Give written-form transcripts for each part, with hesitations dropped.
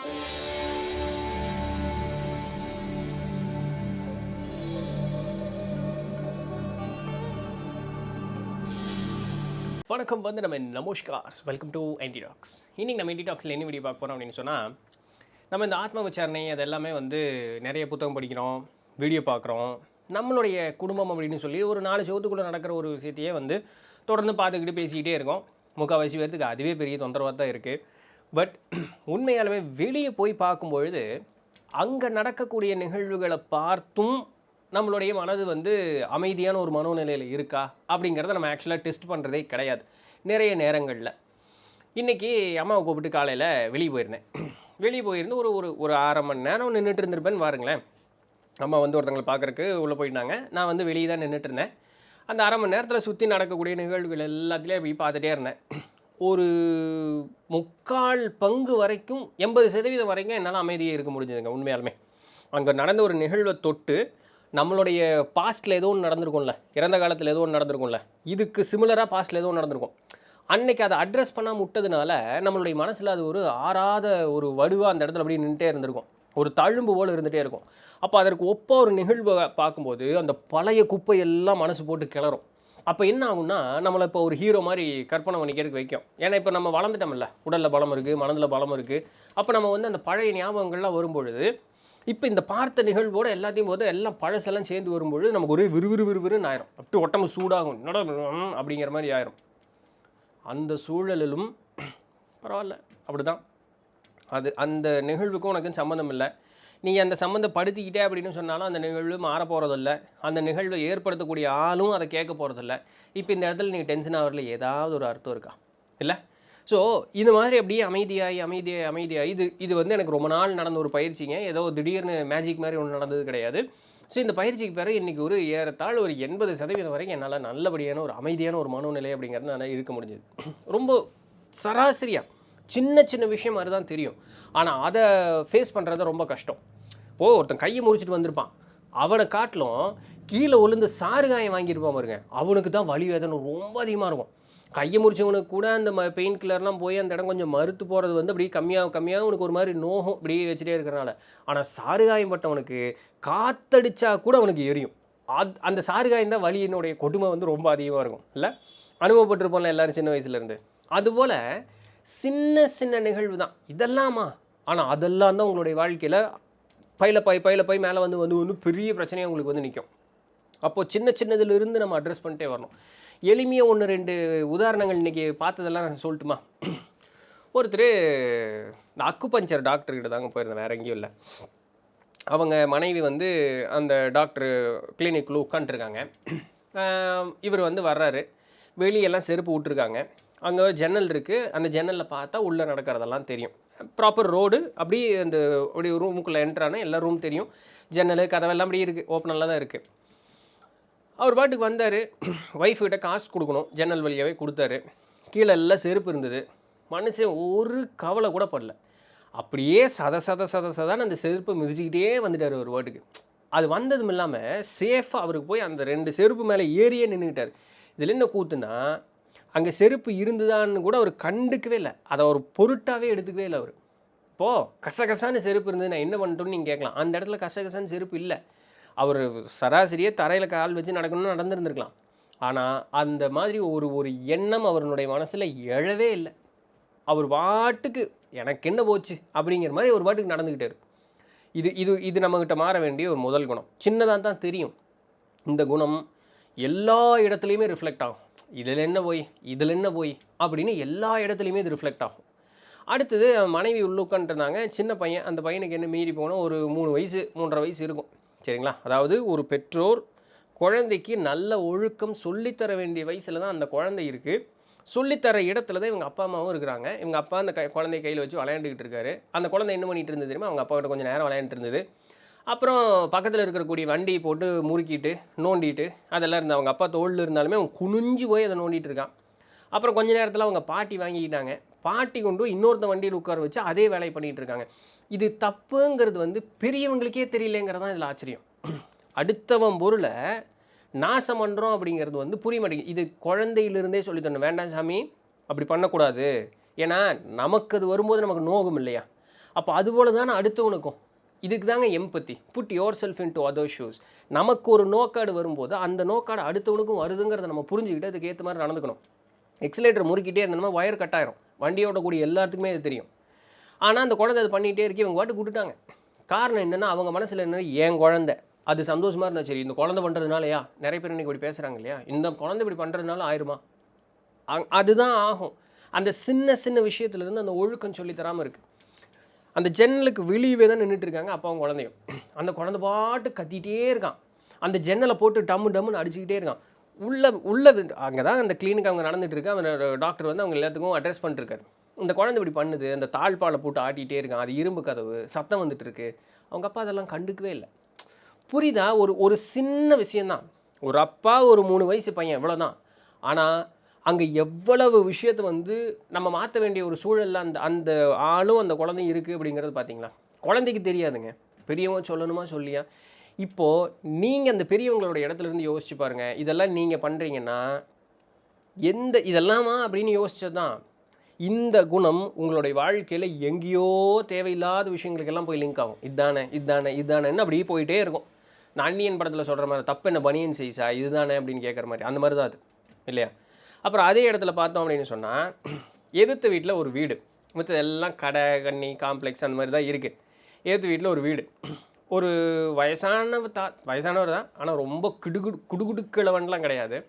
வணக்கம். நம்ம நமஸ்கார், welcome to NT tax. இன்றைக்கி நம்ம என்டி டாக்ஸில் என்ன வீடியோ பார்க்க போகிறோம் அப்படின்னு சொன்னால், நம்ம இந்த ஆத்ம விசாரணை அது எல்லாமே நிறைய புத்தகம் படிக்கிறோம், வீடியோ பார்க்குறோம். நம்மளுடைய குடும்பம் அப்படின்னு சொல்லி ஒரு 4 சவுத்துக்குள்ளே நடக்கிற ஒரு விஷயத்தையே தொடர்ந்து பார்த்துக்கிட்டு பேசிக்கிட்டே இருக்கோம். முக்கால்வாசி பேருக்கு அதுவே பெரிய தொந்தரவாக தான் இருக்குது. பட் உண்மையாலுமே வெளியே போய் பார்க்கும்பொழுது அங்கே நடக்கக்கூடிய நிகழ்வுகளை பார்த்தும் நம்மளுடைய மனது அமைதியான ஒரு மனோநிலையில் இருக்கா அப்படிங்கிறத நம்ம ஆக்சுவலாக டெஸ்ட் பண்ணுறதே கிடையாது நிறைய நேரங்களில். இன்றைக்கி அம்மாவை கூப்பிட்டு காலையில் வெளியே போயிருந்தேன். வெளியே போயிருந்து ஒரு ஒரு ஒரு 1/2 மணி நேரம் நின்றுட்டு இருந்திருப்பேன்னு பாருங்களேன். அம்மா ஒருத்தங்களை பார்க்குறக்கு உள்ளே போயிட்டாங்க. நான் வெளியே தான் நின்றுட்டு இருந்தேன். அந்த 1/2 மணி நேரத்தில் சுற்றி நடக்கக்கூடிய நிகழ்வுகள் எல்லாத்துலேயும் போய் பார்த்துட்டே இருந்தேன். ஒரு 3/4 பங்கு வரைக்கும் 80% வரைக்கும் என்னால் அமைதியாக இருக்க முடிஞ்சதுங்க. உண்மையாலுமே அங்கே நடந்த ஒரு நிகழ்வை தொட்டு நம்மளுடைய பாஸ்ட்டில் ஏதோ ஒன்று நடந்திருக்கும்ல, இறந்த காலத்தில் ஏதோ ஒன்று நடந்திருக்கும்ல, இதுக்கு சிமிலராக பாஸ்ட்டில் ஏதோ ஒன்று நடந்திருக்கும். அன்றைக்கி அதை அட்ரஸ் பண்ணாமல் விட்டதுனால நம்மளுடைய மனசில் அது ஒரு ஆறாத ஒரு வடுவாக அந்த இடத்துல அப்படியே நின்றுட்டே இருந்திருக்கும். ஒரு தழும்பு போல் இருந்துகிட்டே இருக்கும். அப்போ அதற்கு ஒப்ப ஒரு நிகழ்வை பார்க்கும்போது அந்த பழைய குப்பையெல்லாம் மனசு போட்டு கிளறும். அப்போ என்ன ஆகும்னா, நம்மளை இப்போ ஒரு ஹீரோ மாதிரி கற்பனை பண்ணிக்கிறதுக்கு வைக்கும். ஏன்னா இப்போ நம்ம வளர்ந்துட்டோம்ல, உடலில் பலம் இருக்குது, மனதில் பலம் இருக்குது. அப்போ நம்ம அந்த பழைய ஞாபகங்கள்லாம் வரும்பொழுது இப்போ இந்த பார்த்த நிகழ்வோடு எல்லாத்தையும் எல்லாம் பழசெல்லாம் சேர்ந்து வரும்பொழுது நமக்கு ஒரே விறுவிறுன்னு ஆயிரும். அப்படி உடம்பு சூடாகும், என்னடா அப்படிங்கிற மாதிரி ஆயிரும். அந்த சூழலிலும் பரவாயில்ல, அப்படி தான் அது. அந்த நிகழ்வுக்கும் உனக்கு சம்மந்தம் இல்லை. நீங்கள் அந்த சம்மந்தப்படுத்திக்கிட்டே அப்படின்னு சொன்னாலும் அந்த நிகழ்வு மாற போகிறதில்ல. அந்த நிகழ்வை ஏற்படுத்தக்கூடிய ஆளும் அதை கேட்க போகிறதில்ல. இப்போ இந்த இடத்துல நீங்கள் டென்ஷன் ஆகிறதுல ஏதாவது ஒரு அர்த்தம் இருக்கா? இல்லை. ஸோ இது மாதிரி அப்படியே அமைதியாகி இது எனக்கு ரொம்ப நாள் நடந்த ஒரு பயிற்சிங்க. ஏதோ திடீர்னு மேஜிக் மாதிரி ஒன்று நடந்தது கிடையாது. ஸோ இந்த பயிற்சிக்கு பிறகு இன்றைக்கி ஒரு ஏறத்தாழ் ஒரு 80% வரைக்கும் என்னால் நல்லபடியான ஒரு அமைதியான ஒரு மனோநிலை அப்படிங்கிறது என்னால் இருக்க முடிஞ்சது. ரொம்ப சராசரியாக சின்ன விஷயம் மாதிரி தான் தெரியும். ஆனால் அதை ஃபேஸ் பண்ணுறது ரொம்ப கஷ்டம். ஒருத்தன் கையை முறிச்சிட்டு வந்திருப்பான், அவனை காட்டிலும் கீழே விழுந்து சாறுகாயம் வாங்கியிருப்பான் பாருங்க, அவனுக்கு தான் வலி வேதனை ரொம்ப அதிகமாக இருக்கும். கையை முறிச்சவனுக்கு கூட அந்த பெயின் கில்லர்லாம் போய் அந்த இடம் கொஞ்சம் மறுத்து போகிறது அப்படியே கம்மியாக உனக்கு ஒரு மாதிரி நோகம் இப்படியே வச்சுட்டே இருக்கிறனால. ஆனால் சாறுகாயம்பட்டவனுக்கு காத்தடிச்சா கூட அவனுக்கு எரியும். அந்த சாறுகாயம் தான் வலியினுடைய கொடுமை ரொம்ப அதிகமாக இருக்கும். இல்லை, அனுபவப்பட்டிருப்போம்ல எல்லோரும் சின்ன வயசுலேருந்து. அதுபோல் சின்ன நிகழ்வு தான் இதெல்லாமா. ஆனால் அதெல்லாம் தான் உங்களுடைய வாழ்க்கையில் பையில போய் மேலே வந்து பெரிய பிரச்சனையாக உங்களுக்கு நிற்கும். அப்போது சின்னதிலிருந்து நம்ம அட்ரஸ் பண்ணிட்டே வரணும். எளிமையாக 1-2 உதாரணங்கள் இன்றைக்கி பார்த்ததெல்லாம் நான் சொல்லட்டுமா? ஒருத்தர் இந்த அக்குபஞ்சர் டாக்டர்கிட்ட தாங்க போயிருந்தேன், வேறு எங்கேயும் இல்லை. அவங்க மனைவி அந்த டாக்டர் கிளினிக்குள்ளே உட்காந்துருக்காங்க. இவர் வர்றாரு. வெளியெல்லாம் செருப்பு விட்டுருக்காங்க. அங்கே ஜன்னல் இருக்குது. அந்த ஜன்னலில் பார்த்தா உள்ளே நடக்கிறதெல்லாம் தெரியும். ப்ராப்பர் ரோடு அப்படி ரூமுக்குள்ளே என்ட்ரானா எல்லா ரூம் தெரியும். ஜன்னல் கதவெல்லாம் அப்படி இருக்குது, ஓப்பனெல்லாம் தான் இருக்குது. அவர் பாட்டுக்கு வந்தார். ஒய்ஃப்கிட்ட காசு கொடுக்கணும், ஜன்னல் வழியாகவே கொடுத்தாரு. கீழே எல்லாம் செருப்பு இருந்தது. மனுஷன் ஒரு கவலை கூட படல. அப்படியே சதான்னு அந்த செருப்பை மிதிச்சிக்கிட்டே வந்துட்டார் ஒரு பாட்டுக்கு. அது வந்ததும் இல்லாமல் சேஃபாக அவருக்கு போய் அந்த 2 செருப்பு மேலே ஏறியே நின்றுக்கிட்டார். இதில் என்ன கூத்துனா, அங்கே செருப்பு இருந்துதான்னு கூட அவர் கண்டுக்கவே இல்லை. அதை ஒரு பொருட்டாகவே எடுத்துக்கவே இல்லை அவர். இப்போது கசகசான்னு செருப்பு இருந்தது, நான் என்ன பண்ணிட்டோன்னு நீங்கள் கேட்கலாம். அந்த இடத்துல கசகசான்னு செருப்பு இல்லை. அவர் சராசரியாக தரையில் கால் வச்சு நடக்கணும்னு நடந்துருந்துருக்கலாம். ஆனால் அந்த மாதிரி ஒரு எண்ணம் அவருடைய மனசில் எழவே இல்லை. அவர் பாட்டுக்கு எனக்கு என்ன போச்சு அப்படிங்கிற மாதிரி ஒரு பாட்டுக்கு நடந்துக்கிட்டார். இது நம்மக்கிட்ட மாற வேண்டிய ஒரு முதல் குணம். சின்னதாக தான் தெரியும். இந்த குணம் எல்லா இடத்துலையுமே ரிஃப்ளெக்ட் ஆகும். இதில் என்ன போய் அப்படின்னு எல்லா இடத்துலையுமே இது ரிஃப்ளெக்ட் ஆகும். அடுத்தது மனைவி உள்ளுக்கான்ட்டுருந்தாங்க. சின்ன பையன். அந்த பையனுக்கு என்ன மீறி போனால் ஒரு 3 வயசு 3.5 வயசு இருக்கும், சரிங்களா? அதாவது ஒரு பெற்றோர் குழந்தைக்கு நல்ல ஒழுக்கம் சொல்லித்தர வேண்டிய வயசில் தான் அந்த குழந்தை இருக்குது. சொல்லித்தர இடத்துல தான் இவங்க அப்பா அம்மாவும் இருக்கிறாங்க. இவங்க அப்பா அந்த குழந்தைய கையில் வச்சு விளையாண்டுக்கிட்டு இருக்காரு. அந்த குழந்தை என்ன பண்ணிகிட்டு இருந்தது தெரியுமா? அவங்க அப்பாக்கிட்ட கொஞ்சம் நேரம் விளையாண்டுட்டு இருந்தது. அப்புறம் பக்கத்தில் இருக்கக்கூடிய வண்டியை போட்டு முறுக்கிட்டு நோண்டிட்டு அதெல்லாம் இருந்தது. அவங்க அப்பா தோளில் இருந்தாலுமே அவன் குனிஞ்சு போய் அதை நோண்டிகிட்டு இருக்கான். அப்புறம் கொஞ்ச நேரத்தில் அவங்க பாட்டி வாங்கிக்கிட்டாங்க. பாட்டி கொண்டு இன்னொருத்த வண்டியில் உட்கார வச்சு அதே வேலையை பண்ணிகிட்டு இருக்காங்க. இது தப்புங்கிறது பெரியவங்களுக்கே தெரியலேங்கிறது தான் இதில் ஆச்சரியம். அடுத்தவன் பொருளை நாசம் பண்ணுறோம் அப்படிங்கிறது புரிய மாட்டேங்குது. இது குழந்தையிலிருந்தே சொல்லி தரணும். வேண்டாம் சாமி, அப்படி பண்ணக்கூடாது. ஏன்னா நமக்கு அது வரும்போது நமக்கு நோகும் இல்லையா? அப்போ அதுபோல் தானே அடுத்தவனுக்கும். இதுக்கு தாங்க empathy. Put yourself into other shoes. நமக்கு ஒரு நோக்காடு வரும்போது அந்த நோக்காடு அடுத்தவனுக்கும் வருதுங்கிறத நம்ம புரிஞ்சுக்கிட்டு அதுக்கு ஏற்ற மாதிரி நடந்துக்கணும். எக்ஸலேட்டர் முறுக்கிட்டே இருந்தோம்னா ஒயர் கட் ஆயிரும். வண்டி ஓட்டக்கூடிய எல்லாத்துக்குமே அது தெரியும். ஆனால் அந்த குழந்தை அது பண்ணிகிட்டே இருக்கு, இவங்க பாட்டுக்கு விட்டுட்டாங்க. காரணம் என்னென்னா அவங்க மனசில் என்ன, என் குழந்தை அது சந்தோஷமாக இருந்தால் சரி, இந்த குழந்தை பண்ணுறதுனாலயா நிறைய பேர் இன்றைக்கி இப்படி பேசுகிறாங்க இல்லையா, இந்த குழந்தை இப்படி பண்ணுறதுனால ஆயிருமா, அதுதான் ஆகும். அந்த சின்ன சின்ன விஷயத்துலேருந்து அந்த ஒழுக்கம் சொல்லி தராமல் இருக்குது. அந்த ஜன்னலுக்கு வெளியவே தான் நின்றுட்டு இருக்காங்க அப்பாவும் குழந்தையும். அந்த குழந்தை பாட்டு கத்திகிட்டே இருக்கான். அந்த ஜன்னலை போட்டு டம்முன்னு அடிச்சுக்கிட்டே இருக்கான். உள்ளது அங்கே தான் அந்த கிளினிக் அவங்க நடந்துகிட்டு இருக்கு. அவன் டாக்டர் வந்து அவங்க எல்லாத்துக்கும் அட்ரஸ் பண்ணிட்டுருக்காரு. இந்த குழந்தை இப்படி பண்ணுது, அந்த தாழ்பாலை போட்டு ஆட்டிகிட்டே இருக்கான், அது இரும்பு கதவு, சத்தம் வந்துட்டு இருக்கு. அவங்க அப்பா அதெல்லாம் கண்டுக்கவே இல்லை. புரியுதா? ஒரு சின்ன விஷயந்தான். ஒரு அப்பா, ஒரு 3 வயசு பையன், இவ்வளோதான். ஆனால் அங்கே எவ்வளவு விஷயத்தை வந்து நம்ம மாற்ற வேண்டிய ஒரு சூழலில் அந்த ஆளும் அந்த குழந்தையும் இருக்குது அப்படிங்கிறது பார்த்தீங்களா? குழந்தைக்கு தெரியாதுங்க, பெரியவங்க சொல்லணுமா சொல்லியா. இப்போது நீங்கள் அந்த பெரியவங்களோட இடத்துலேருந்து யோசிச்சு பாருங்கள். இதெல்லாம் நீங்கள் பண்ணுறீங்கன்னா இதெல்லாமா அப்படின்னு யோசிச்சது தான். இந்த குணம் உங்களுடைய வாழ்க்கையில் எங்கேயோ தேவையில்லாத விஷயங்களுக்கெல்லாம் போய் லிங்க் ஆகும். இதுதானேன்னு அப்படியே போயிட்டே இருக்கும். நான் அன்னியன் படத்தில் சொல்கிற மாதிரி, தப்பு என்ன பனியன் சைஸா இதுதானே அப்படின்னு கேட்குற மாதிரி, அந்த மாதிரி தான் அது இல்லையா? அப்புறம் அதே இடத்துல பார்த்தோம் அப்படின்னு சொன்னால், எதிர்த்த வீட்டில் ஒரு வீடு, மற்ற எல்லாம் கடை கண்ணி காம்ப்ளெக்ஸ் அந்த மாதிரி தான் இருக்குது. எதிர்த்த வீட்டில் ஒரு வீடு, ஒரு வயசானவர் தான், ஆனால் ரொம்ப குடுகுடுக்கிழவன்லாம் கிடையாது.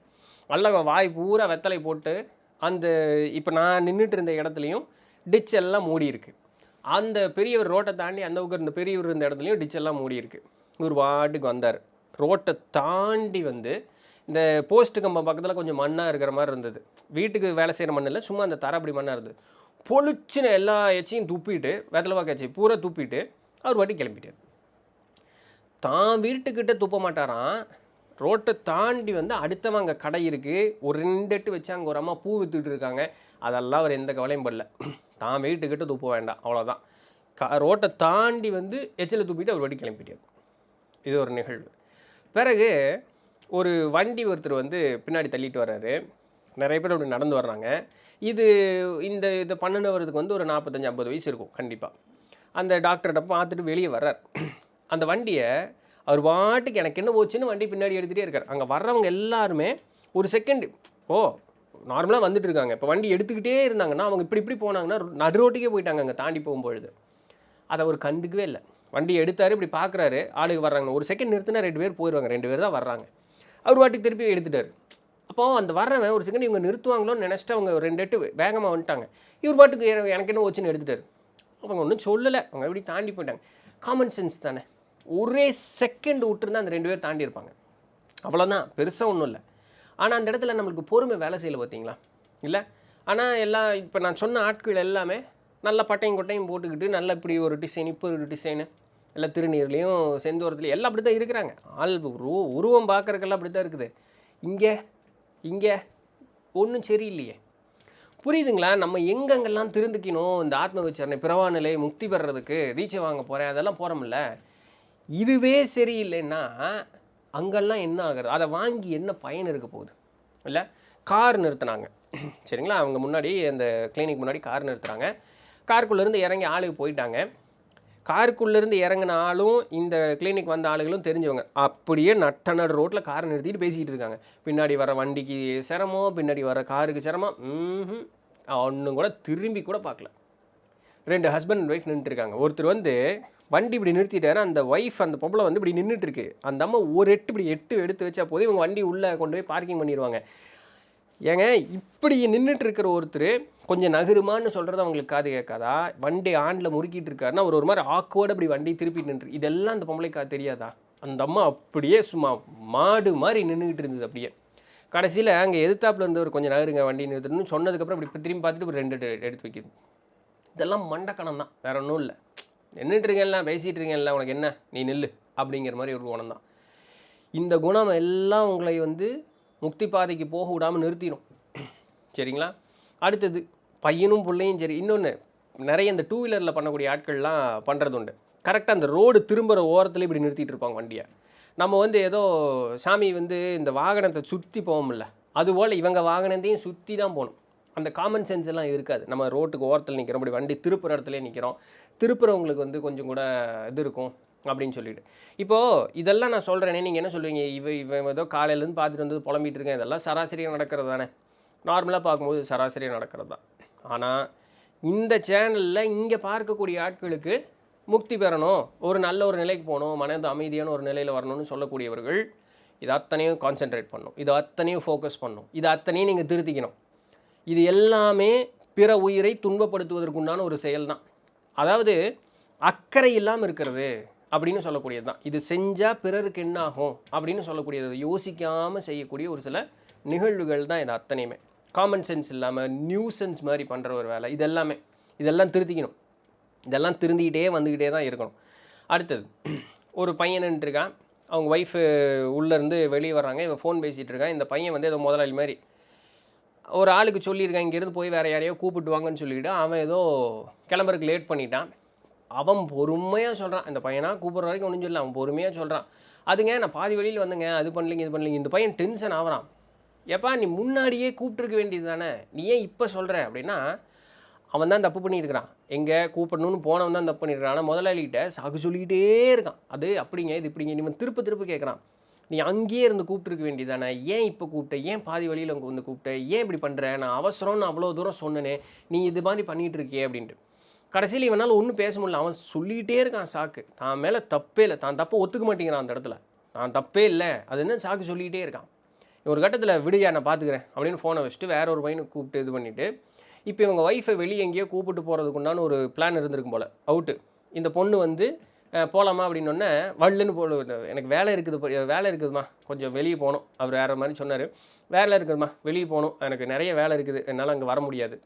நல்ல வாய் பூரா வெத்தலை போட்டு, அந்த இப்போ நான் நின்றுட்டு இருந்த இடத்துலையும் டிச் எல்லாம் மூடி இருக்குது. அந்த பெரியவர் ரோட்டை தாண்டி அந்த பக்கம் இருந்த பெரியவர் இருந்த இடத்துலையும் டிச் எல்லாம் மூடி இருக்குது. இவர் வாட்டுக்கு வந்தார். ரோட்டை தாண்டி வந்து இந்த போஸ்ட் கம்பம் பக்கத்தில் கொஞ்சம் மண்ணாக இருக்கிற மாதிரி இருந்தது. வீட்டுக்கு வேலை செய்கிற மண் இல்லை, சும்மா அந்த தரை அப்படி மண்ணாக இருந்தது. பொழிச்சுன்னு எல்லா எச்சையும் துப்பிட்டு, வெத்தலை பாக்கு எச்சை பூரா துப்பிட்டு அவர் வாட்டி கிளம்பிட்டார். தான் வீட்டுக்கிட்ட துப்ப மாட்டாராம், ரோட்டை தாண்டி வந்து அடுத்தவங்க கடை இருக்குது, ஒரு 2 எட்டு வச்சு அங்கே ஒரு அம்மா பூ விற்றுட்டு இருக்காங்க, அதெல்லாம் அவர் எந்த கவலையும் படல. தான் வீட்டுக்கிட்ட துப்ப வேண்டாம், அவ்வளோதான். ரோட்டை தாண்டி வந்து எச்சில் துப்பிட்டு அவர் வாட்டி கிளம்பிட்டார். இது ஒரு நிகழ்வு. பிறகு ஒரு வண்டி ஒருத்தர் வந்து பின்னாடி தள்ளிட்டு வர்றாரு. நிறைய பேர் அப்படி நடந்து வர்றாங்க. இதை பண்ணினவருக்கு வந்து ஒரு 45-50 வயசு இருக்கும் கண்டிப்பாக. அந்த டாக்டர்கிட்ட பார்த்துட்டு வெளியே வர்றார். அந்த வண்டியை அவர் பாட்டுக்கு எனக்கு என்ன போச்சுன்னு வண்டி பின்னாடி எடுத்துகிட்டே இருக்கார். அங்கே வர்றவங்க எல்லாருமே ஒரு செகண்ட் நார்மலாக வந்துட்டு இருக்காங்க. இப்போ வண்டி எடுத்துக்கிட்டே இருந்தாங்கன்னா அவங்க இப்படி போனாங்கன்னா நடு ரோட்டுக்கே போயிட்டாங்க. அங்கே தாண்டி போகும்பொழுது அதை அவர் கண்டுக்கவே இல்லை. வண்டி எடுத்தார், இப்படி பார்க்குறாரு, ஆளுக்கு வர்றாங்க. ஒரு செகண்ட் நிறுத்தினா 2 பேர் போயிடுவாங்க, 2 பேர் தான் வர்றாங்க. அவர் வாட்டுக்கு திருப்பி எடுத்துட்டார். அப்போது அந்த வர்றவன் ஒரு செகண்ட் இவங்க நிறுத்துவாங்களோன்னு நினச்சிட்டு அவங்க 2 எட்டு வேகமாக வந்துட்டாங்க. இவர் பாட்டுக்கு எனக்கு என்ன வச்சுன்னு எடுத்துட்டார். அவங்க ஒன்றும் சொல்லலை, அவங்க எப்படி தாண்டி போயிட்டாங்க. காமன் சென்ஸ் தானே. ஒரே செகண்ட் விட்டுருந்தா அந்த 2 பேர் தாண்டி இருப்பாங்க, அவ்வளோதான், பெருசாக ஒன்றும் இல்லை. ஆனால் அந்த இடத்துல நம்மளுக்கு பொறுமை வேலை செய்யலை பார்த்தீங்களா? இல்லை. ஆனால் எல்லாம் இப்போ நான் சொன்ன ஆட்கள் எல்லாமே நல்ல பட்டையும் கொட்டையும் போட்டுக்கிட்டு நல்ல இப்படி ஒரு டிசைன், இப்போ ஒரு டிசைனு, எல்லாம் திருநீர்லேயும் செந்தூரத்துலையும் எல்லாம் அப்படி தான் இருக்கிறாங்க. ஆள் உருவம் பார்க்குறக்கெல்லாம் அப்படி தான் இருக்குது. இங்கே ஒன்றும் சரியில்லையே. புரியுதுங்களா? நம்ம எங்கெங்கெல்லாம் திருந்துக்கணும், இந்த ஆத்ம விசாரணை, பிறவா நிலை, முக்தி பெறறதுக்கு தீட்சை வாங்க போகிறேன், அதெல்லாம் போகிறோம்ல. இதுவே சரியில்லைன்னா அங்கெல்லாம் என்ன ஆகுறது? அதை வாங்கி என்ன பயன் இருக்க போகுது? இல்லை. கார் நிறுத்தினாங்க சரிங்களா? அவங்க முன்னாடி அந்த கிளினிக் முன்னாடி கார் நிறுத்துகிறாங்க. காருக்குள்ளேருந்து இறங்கி ஆளுக்கு போயிட்டாங்க. காருக்குள்ளேருந்து இறங்கின ஆளும் இந்த கிளினிக் வந்த ஆளுகளும் தெரிஞ்சவங்க. அப்படியே நட்டநடு ரோட்டில் காரை நிறுத்திட்டு பேசிக்கிட்டு இருக்காங்க. பின்னாடி வர வண்டிக்கு சிரமம், பின்னாடி வர காருக்கு சிரமம். ஒன்றும் கூட திரும்பி கூட பார்க்கல. 2 ஹஸ்பண்ட் அண்ட் ஒய்ஃப் நின்றுட்டுருக்காங்க. ஒருத்தர் வந்து வண்டி இப்படி நிறுத்திட்டாரு, அந்த ஒய்ஃப் அந்த பொம்பளை வந்து இப்படி நின்றுட்டுருக்கு. அந்த அம்மா ஒரு இப்படி எடுத்து வச்சா போது இவங்க வண்டி உள்ளே கொண்டு போய் பார்க்கிங் பண்ணிடுவாங்க. ஏங்க, இப்படி நின்றுட்டு இருக்கிற ஒருத்தர் கொஞ்சம் நகருமான்னு சொல்கிறது அவங்களுக்கு காது கேட்காதா? வண்டி ஆண்டில் முறுக்கிட்டு இருக்காருன்னா ஒரு மாதிரி ஆக்குவோடு அப்படி வண்டி திருப்பி நின்று, இதெல்லாம் அந்த பொம்பளைக்கு தெரியாதா? அந்த அம்மா அப்படியே சும்மா மாடு மாதிரி நின்றுக்கிட்டு இருந்தது. அப்படியே கடைசியில் அங்கே எதிர்த்தாப்பில் இருந்தவர் கொஞ்சம் நகருங்க வண்டி நிறுத்தணும்னு சொன்னதுக்கப்புறம் இப்படி திரும்பி பார்த்துட்டு ஒரு 2 எடுத்து வைக்கிது. இதெல்லாம் மண்டக்கணம் தான், வேற ஒன்றும் இல்லை. நின்றுட்டுருங்கல்ல, பேசிகிட்டு இருக்கேன்ல, உனக்கு என்ன, நீ நில்லு அப்படிங்கிற மாதிரி ஒரு குணம் தான். இந்த குணம் எல்லாம் உங்களை வந்து முக்தி பாதைக்கு போக விடாமல் நிறுத்திடும். சரிங்களா? அடுத்தது பையனும் பிள்ளையும் சரி. இன்னொன்று, நிறைய இந்த 2 வீலரில் பண்ணக்கூடிய ஆட்கள்லாம் பண்ணுறது உண்டு. கரெக்டாக அந்த ரோடு திரும்புகிற ஓரத்தில் இப்படி நிறுத்திட்டு இருப்பாங்க வண்டியை. நம்ம வந்து ஏதோ சாமி வந்து இந்த வாகனத்தை சுற்றி போவோம்ல, அதுபோல் இவங்க வாகனத்தையும் சுற்றி தான் போகணும். அந்த காமன் சென்ஸ் எல்லாம் இருக்காது. நம்ம ரோட்டுக்கு ஓரத்தில் நிற்கிறோம், இப்படி வண்டி திருப்புற இடத்துல நிற்கிறோம், திருப்புறவங்களுக்கு வந்து கொஞ்சம் கூட இது இருக்கும் அப்படின்னு சொல்லிட்டு. இப்போது இதெல்லாம் நான் சொல்கிறேனே, நீங்கள் என்ன சொல்லுவீங்க? இவன் ஏதோ காலையிலேருந்து பார்த்துட்டு வந்து புலம்பிகிட்டு இருக்கேன், இதெல்லாம் சராசரியாக நடக்கிறது தானே, நார்மலாக பார்க்கும்போது சராசரியாக நடக்கிறது தான். ஆனால் இந்த சேனலில் இங்கே பார்க்கக்கூடிய ஆட்களுக்கு முக்தி பெறணும், ஒரு நல்ல ஒரு நிலைக்கு போகணும், மனது அமைதியான ஒரு நிலையில் வரணும்னு சொல்லக்கூடியவர்கள் இது அத்தனையும் கான்சென்ட்ரேட் பண்ணணும், இது அத்தனையும் ஃபோக்கஸ் பண்ணணும், இது அத்தனையும் நீங்கள் திருத்திக்கணும். இது எல்லாமே பிற உயிரை துன்பப்படுத்துவதற்குண்டான ஒரு செயல் தான். அதாவது அக்கறை இல்லாமல் இருக்கிறது அப்படின்னு சொல்லக்கூடியது தான். இது செஞ்சால் பிறருக்கு என்ன ஆகும் அப்படின்னு சொல்லக்கூடியது, யோசிக்காமல் செய்யக்கூடிய ஒரு சில நிகழ்வுகள் தான் இது அத்தனையுமே. காமன் சென்ஸ் இல்லாமல் நியூசன்ஸ் மாதிரி பண்ணுற ஒரு வேலை. இதெல்லாம் திருத்திக்கணும். இதெல்லாம் திருந்திக்கிட்டே வந்துக்கிட்டே தான் இருக்கணும். அடுத்தது, ஒரு பையனுன்ட்டு இருக்கான், அவங்க ஒய்ஃபு உள்ளேருந்து வெளியே வர்றாங்க, இவன் ஃபோன் பேசிகிட்டு இருக்கான். இந்த பையன் வந்து ஏதோ முதலாளி மாதிரி ஒரு ஆளுக்கு சொல்லியிருக்கான், இங்கேருந்து போய் வேறு யாரையோ கூப்பிட்டு வாங்கன்னு சொல்லிவிட்டு அவன் ஏதோ கிளம்புறதுக்கு லேட் பண்ணிட்டான். அவன் பொறுமையாக சொல்கிறான், இந்த பையனாக கூப்பிட்ற வரைக்கும் ஒன்றும் சொல்லல, அவன் பொறுமையாக சொல்கிறான், அதுங்க நான் பாதி வழியில் வந்துங்க, அது பண்ணலிங்க இது பண்ணலிங்க. இந்த பையன் டென்ஷன் ஆகிறான். எப்பா நீ முன்னாடியே கூப்பிட்டுருக்க வேண்டியது தானே, நீ ஏன் இப்போ சொல்கிற அப்படின்னா, அவன் தான் தப்பு பண்ணியிருக்கிறான். எங்கே கூப்பிடணும்னு போனவன் தான் தப்பு பண்ணியிருக்கான். ஆனால் முதலாளிகிட்ட சாக்கு சொல்லிக்கிட்டே இருக்கான், அது அப்படிங்க இது இப்படிங்க. இவன் திருப்ப கேட்குறான், நீ அங்கேயே இருந்து கூப்பிட்டுருக்க வேண்டியது தானே, ஏன் இப்போ கூப்பிட்ட, ஏன் பாதி வழியில் அங்கே வந்து கூப்பிட்ட, ஏன் இப்படி பண்ணுற, நான் அவசரம்னு அவ்வளோ தூரம் சொன்னனே, நீ இது மாதிரி பண்ணிகிட்டு இருக்கியே அப்படின்ட்டு. கடைசியில் இவனால் ஒன்றும் பேச முடியல, அவன் சொல்லிகிட்டே இருக்கான் சாக்கு, தான் மேலே தப்பே இல்லை, தான் தப்பை ஒத்துக்க மாட்டேங்கிறான் அந்த இடத்துல, நான் தப்பே இல்லை அது என்ன சாக்கு சொல்லிகிட்டே இருக்கான். ஒரு கட்டத்தில் விடுயா நான் பார்த்துக்கிறேன் அப்படின்னு ஃபோனை வச்சுட்டு வேற ஒரு பையனை கூப்பிட்டு இது பண்ணிவிட்டு, இப்போ இவங்க ஒய்ஃபை வெளியே எங்கேயோ கூப்பிட்டு போகிறதுக்குண்டான ஒரு பிளான் இருந்திருக்கும் போல், அவுட்டு. இந்த பொண்ணு வந்து போகலாமா அப்படின்னொன்னே வள்ளுன்னு எனக்கு வேலை இருக்குதுமா, கொஞ்சம் வெளியே போகணும். அவர் வேறு மாதிரி சொன்னார், வேலை இருக்குதுமா வெளியே போகணும், எனக்கு நிறைய வேலை இருக்குது, என்னால் அங்கே வர முடியாது.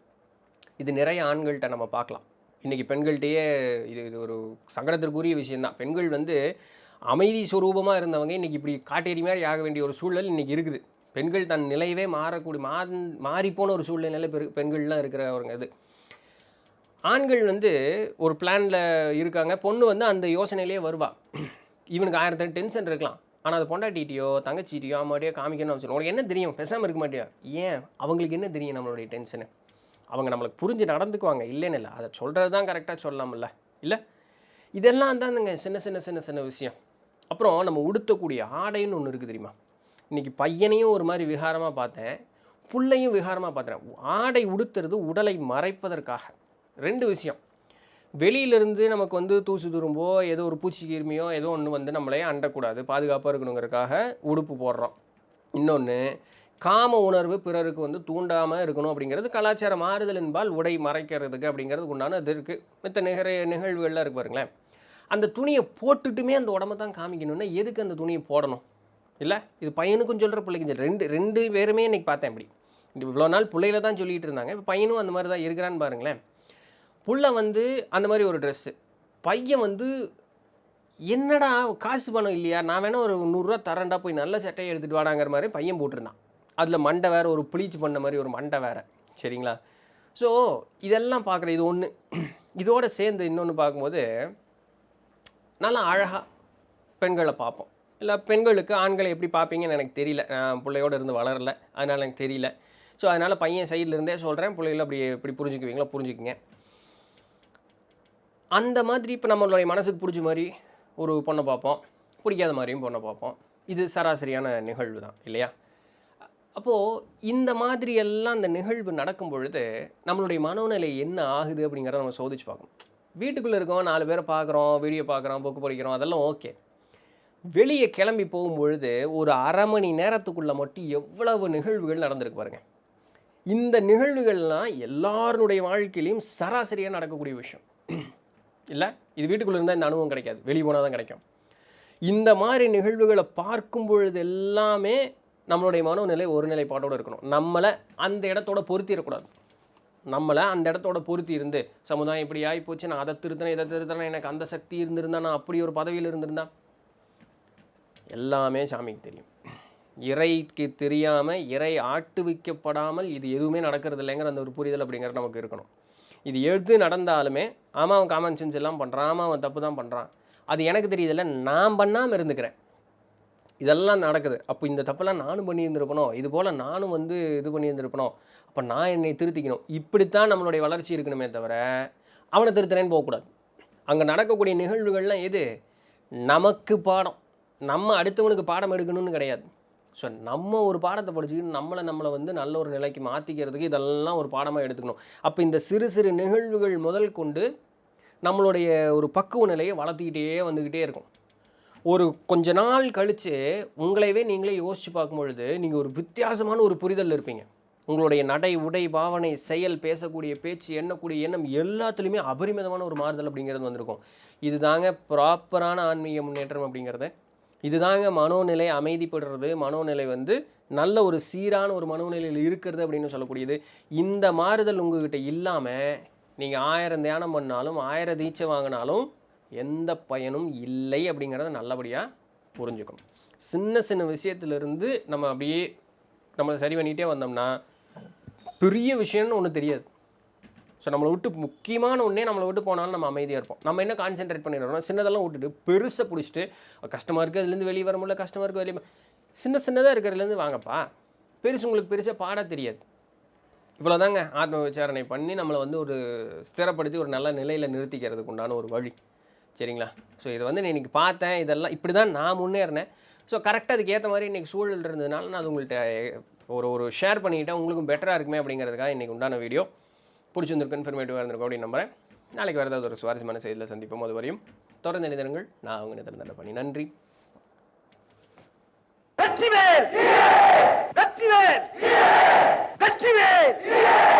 இது நிறைய ஆண்கள்கிட்ட நம்ம பார்க்கலாம். இன்றைக்கி பெண்கள்கிட்டயே இது ஒரு சங்கடத்திற்குரிய விஷயந்தான். பெண்கள் வந்து அமைதி சுரூபமாக இருந்தவங்க இன்றைக்கி இப்படி காட்டேரி மாதிரி ஆக வேண்டிய ஒரு சூழல் இன்றைக்கி இருக்குது. பெண்கள் தன் நிலையவே மாறிப்போன ஒரு சூழ்நிலையில் பெண்கள்லாம் இருக்கிறவங்க. இது ஆண்கள் வந்து ஒரு பிளானில் இருக்காங்க, பொண்ணு வந்து அந்த யோசனையிலே வருவா. இவனுக்கு 1000 டென்ஷன் இருக்கலாம், ஆனால் அது பொண்டாட்டிட்டியோ தங்கச்சிட்டியோ அம்மாட்டியோ காமிக்கணும்னு அவசியம். உனக்கு என்ன தெரியும், பேசாமல் இருக்க மாட்டியா, ஏன் அவங்களுக்கு என்ன தெரியும் நம்மளுடைய டென்ஷனு, அவங்க நம்மளுக்கு புரிஞ்சு நடந்துக்குவாங்க, இல்லைன்னு இல்லை, அதை சொல்கிறது தான் கரெக்டாக சொல்லலாம்ல, இல்லை இதெல்லாம் தானுங்க சின்ன சின்ன சின்ன சின்ன விஷயம். அப்புறம் நம்ம உடுத்தக்கூடிய ஆடைன்னு ஒன்று இருக்குது தெரியுமா. இன்றைக்கி பையனையும் ஒரு மாதிரி விகாரமாக பார்த்தேன், புள்ளையும் விகாரமாக பார்த்தேன். ஆடை உடுத்துறது உடலை மறைப்பதற்காக. 2 விஷயம், வெளியிலேருந்து நமக்கு வந்து தூசு துரும்போ ஏதோ ஒரு பூச்சி கிருமியோ ஏதோ ஒன்று வந்து நம்மளே அண்டக்கூடாது, பாதுகாப்பாக இருக்கணுங்கிறதுக்காக உடுப்பு போடுறோம். இன்னொன்று, காம உணர்வு பிறருக்கு வந்து தூண்டாமல் இருக்கணும் அப்படிங்கிறது கலாச்சார மாறுதல் என்பால் உடை மறைக்கிறதுக்கு அப்படிங்கிறதுக்கு உண்டான இது இருக்குது. மித்த நிகழ்வுகள்லாம் இருக்குது பாருங்களேன். அந்த துணியை போட்டுட்டுமே அந்த உடம்பை தான் காமிக்கணும்னா எதுக்கு அந்த துணியை போடணும், இல்லை இது பையனுக்கும் சொல்கிற பிள்ளைக்கும் சொல்கிற ரெண்டு பேருமே இன்றைக்கி பார்த்தேன். இப்படி இவ்வளோ நாள் பிள்ளையில தான் சொல்லிகிட்டு இருந்தாங்க, இப்போ பையனும் அந்த மாதிரி தான் இருக்கிறான்னு பாருங்களேன். புள்ள வந்து அந்த மாதிரி ஒரு ட்ரெஸ்ஸு, பையன் வந்து என்னடா காசு பணம் இல்லையா, நான் வேணால் ஒரு 100 ரூபா தரேன்டா, போய் நல்ல சட்டையை எடுத்துகிட்டு வாடாங்கிற மாதிரி பையன் போட்டிருந்தான். அதில் மண்டை வேறு, ஒரு ப்ளீச் பண்ண மாதிரி ஒரு மண்டை வேறு, சரிங்களா. ஸோ இதெல்லாம் பார்க்குற இது ஒன்று. இதோடு சேர்ந்து இன்னொன்று பார்க்கும்போது நல்லா அழகாக பெண்களை பார்ப்போம். இல்லை பெண்களுக்கு ஆண்களை எப்படி பார்ப்பீங்கன்னு எனக்கு தெரியல, நான் பிள்ளையோடு இருந்து வளரலை, அதனால் எனக்கு தெரியல. ஸோ அதனால் பையன் சைட்லேருந்தே சொல்கிறேன், பிள்ளைகளை அப்படி எப்படி புரிஞ்சுக்குவீங்களோ புரிஞ்சுக்குங்க. அந்த மாதிரி இப்போ நம்மளுடைய மனசுக்கு பிடிச்ச மாதிரி ஒரு பொண்ணை பார்ப்போம், பிடிக்காத மாதிரியும் பொண்ணை பார்ப்போம். இது சராசரியான நிகழ்வு தான் இல்லையா. அப்போது இந்த மாதிரி எல்லாம் அந்த நிகழ்வு நடக்கும் பொழுது நம்மளுடைய மனோநிலை என்ன ஆகுது அப்படிங்கிறத நம்ம சோதிச்சு பார்க்கணும். வீட்டுக்குள்ளே இருக்கோம், 4 பேரை பார்க்குறோம், வீடியோ பார்க்குறோம், புக்கு படிக்கிறோம், அதெல்லாம் ஓகே. வெளியே கிளம்பி போகும்பொழுது ஒரு அரை மணி நேரத்துக்குள்ளே மட்டும் எவ்வளவு நிகழ்வுகள் நடந்திருக்கு பாருங்கள். இந்த நிகழ்வுகள்லாம் எல்லாருடைய வாழ்க்கையிலையும் சராசரியாக நடக்கக்கூடிய விஷயம் இல்லை. இது வீட்டுக்குள்ளே இருந்தால் இந்த அனுபவம் கிடைக்காது, வெளியே போனால் தான் கிடைக்கும். இந்த மாதிரி நிகழ்வுகளை பார்க்கும் பொழுது எல்லாமே நம்மளுடைய மனோநிலை ஒரு நிலைப்பாட்டோடு இருக்கணும். நம்மளை அந்த இடத்தோட பொருத்திடக்கூடாது. நம்மளை அந்த இடத்தோட பொருத்தி இருந்து சமுதாயம் இப்படி ஆகி போச்சு, நான் அதை திருத்தினேன் இதை திருத்தினேன், எனக்கு அந்த சக்தி இருந்திருந்தா, நான் அப்படி ஒரு பதவியில் இருந்திருந்தா, எல்லாமே சாமிக்கு தெரியும். இறைக்கு தெரியாமல், இறை ஆட்டுவிக்கப்படாமல் இது எதுவுமே நடக்கிறது இல்லைங்கிற அந்த ஒரு புரிதல் அப்படிங்கிறது நமக்கு இருக்கணும். இது எது நடந்தாலுமே ஆமாம் அவன் காமன் சென்ஸ் எல்லாம் பண்ணுறான், ஆமாம் அவன் தப்பு தான் பண்ணுறான், அது எனக்கு தெரியுதில்ல, நான் பண்ணாமல் இருந்துக்கிறேன், இதெல்லாம் நடக்குது, அப்போ இந்த தப்பெல்லாம் நானும் பண்ணியிருந்திருப்பணும், இது போல் நானும் வந்து இது பண்ணியிருந்திருப்பணும், அப்போ நான் என்னை திருத்திக்கணும். இப்படித்தான் நம்மளுடைய வளர்ச்சி இருக்கணுமே தவிர அவனை திருத்துறேன்னு போகக்கூடாது. அங்கே நடக்கக்கூடிய நிகழ்வுகள்லாம் எது நமக்கு பாடம். நம்ம அடுத்தவனுக்கு பாடம் எடுக்கணும்னு கிடையாது. ஸோ நம்ம ஒரு பாடத்தை படிச்சுக்கிட்டு நம்மளை வந்து நல்ல ஒரு நிலைக்கு மாற்றிக்கிறதுக்கு இதெல்லாம் ஒரு பாடமாக எடுத்துக்கணும். அப்போ இந்த சிறு சிறு நிகழ்வுகள் முதல் கொண்டு நம்மளுடைய ஒரு பக்குவ நிலையை வளர்த்திக்கிட்டே வந்துக்கிட்டே இருக்கும். ஒரு கொஞ்ச நாள் கழித்து உங்களைவே நீங்களே யோசித்து பார்க்கும்பொழுது நீங்கள் ஒரு வித்தியாசமான ஒரு புரிதல் இருப்பீங்க. உங்களுடைய நடை, உடை, பாவனை, செயல், பேசக்கூடிய பேச்சு, எண்ணக்கூடிய எண்ணம் எல்லாத்துலேயுமே அபரிமிதமான ஒரு மாறுதல் அப்படிங்கிறது வந்திருக்கும். இது தாங்க ப்ராப்பரான ஆன்மீக முன்னேற்றம் அப்படிங்கிறது. இது தாங்க மனோநிலை அமைதிப்படுறது, மனோநிலை வந்து நல்ல ஒரு சீரான ஒரு மனோநிலையில் இருக்கிறது அப்படின்னு சொல்லக்கூடியது. இந்த மாறுதல் உங்கள்கிட்ட இல்லாமல் நீங்கள் 1000 தியானம் பண்ணாலும் 1000 தீட்சை வாங்கினாலும் எந்த பயனும் இல்லை அப்படிங்கிறத நல்லபடியாக புரிஞ்சுக்கணும். சின்ன சின்ன விஷயத்துலேருந்து நம்ம அப்படியே நம்ம சரி பண்ணிகிட்டே வந்தோம்னா பெரிய விஷயம்னு ஒன்று தெரியாது. ஸோ நம்மளை விட்டு முக்கியமான ஒன்றே நம்மளை விட்டு போனாலும் நம்ம அமைதியாக இருப்போம். நம்ம என்ன கான்சென்ட்ரேட் பண்ணிடுறோம், சின்னதெல்லாம் விட்டுட்டு பெருசை பிடிச்சிட்டு கஷ்டமாக இருக்குது அதுலேருந்து வெளியே வர முடியல, கஷ்டமாக இருக்குது வெளியே சின்னதாக இருக்கிறதுலேருந்து வாங்கப்பா. பெருசு உங்களுக்கு பெருசாக பாட தெரியாது. இவ்வளோதாங்க ஆத்ம விசாரணை பண்ணி நம்மளை வந்து ஒரு ஸ்திரப்படுத்தி ஒரு நல்ல நிலையில் நிறுத்திக்கிறதுக்கு உண்டான ஒரு வழி. சரிங்களா? ஸோ இதை வந்து நான் இன்றைக்கி பார்த்தேன், இதெல்லாம் இப்படி தான் நான் முன்னேறினேன். ஸோ கரெக்டாக அதுக்கு ஏற்ற மாதிரி இன்றைக்கி சூழல் இருந்ததுனால நான் அது உங்கள்கிட்ட ஒரு ஷேர் பண்ணிக்கிட்டேன். உங்களுக்கும் பெட்டராக இருக்குமே அப்படிங்கிறதுக்காக இன்றைக்கி உண்டான வீடியோ பிடிச்சிருந்துருக்கு, இன்ஃபர்மேட்டிவாக இருந்திருக்கும் அப்படின்னு நம்புறேன். நாளைக்கு வேறு ஏதாவது ஒரு சுவாரஸ்யமான செய்தியில் சந்திப்போம். அது வரையும் தொடர்ந்து இணைந்திருங்கள். நான் அவங்க நிதிரந்தன பண்ணி நன்றி. வெற்றிவேல் வெற்றிவேல் வெற்றிவேல்.